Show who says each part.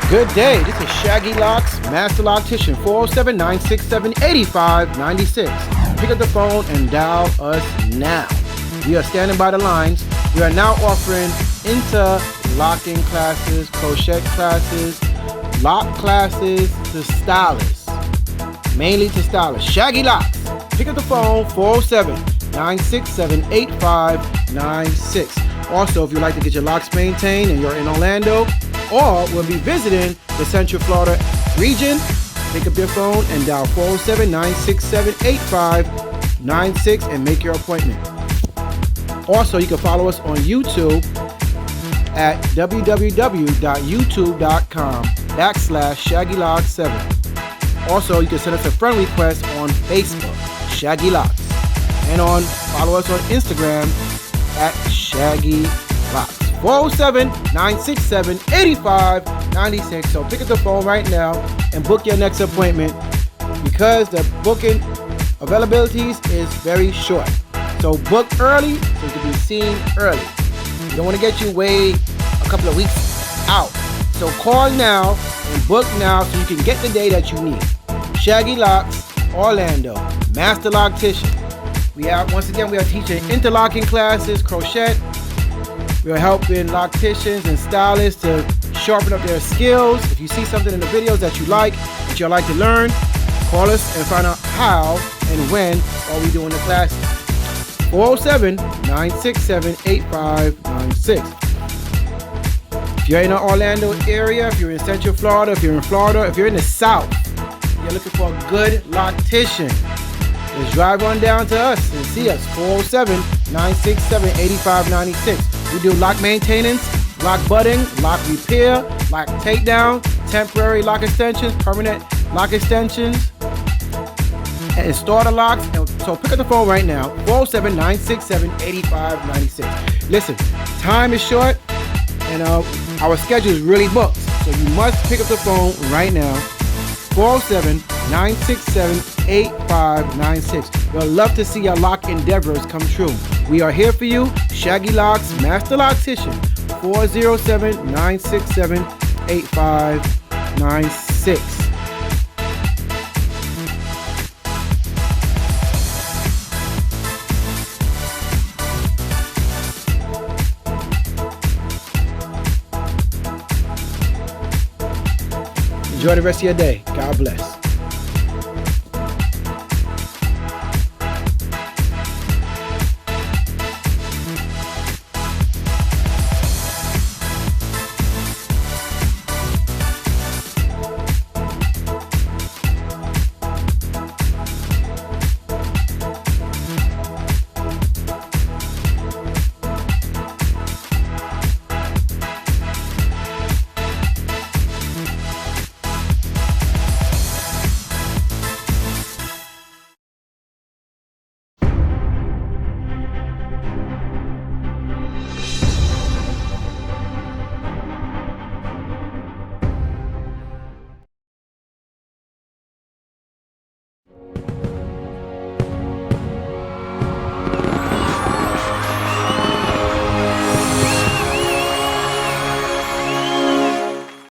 Speaker 1: Good day, this is Shaggy Locks, Master Loctician, 407-967-8596. Pick up the phone and dial us now. We are standing by the lines. We are now offering interlocking classes, crochet classes, lock classes to stylists, mainly to stylists. Shaggy Locks. Pick up the phone, 407-967-8596. Also, if you'd like to get your locks maintained and you're in Orlando, or will be visiting the Central Florida region, pick up your phone and dial 407-967-8596 and make your appointment. Also, you can follow us on YouTube at www.youtube.com/ShaggyLocks7. Also, you can send us a friend request on Facebook, Shaggy Locks, and follow us on Instagram at Shaggy Locks. 407-967-8596. So pick up the phone right now and book your next appointment because the booking availabilities is very short. So book early so you can be seen early. We don't want to get you way a couple of weeks out. So call now and book now so you can get the day that you need. Shaggy Locks, Orlando, Master Loctician. We are teaching interlocking classes, crochet. We are helping locticians and stylists to sharpen up their skills. If you see something in the videos that you'd like to learn, call us and find out how and when are we doing the classes. 407-967-8596. If you're in the Orlando area, if you're in Central Florida, if you're in Florida, if you're in the South, you're looking for a good loctician, just drive on down to us and see us. 407-967-8596. We do lock maintenance, lock budding, lock repair, lock takedown, temporary lock extensions, permanent lock extensions, and install the locks. So pick up the phone right now, 407-967-8596. Listen, time is short and our schedule is really booked. So you must pick up the phone right now, 407-967-8596. We'd love to see your lock endeavors come true. We are here for you. Shaggy Locks, Master Loctician, 407-967-8596. Enjoy the rest of your day. God bless.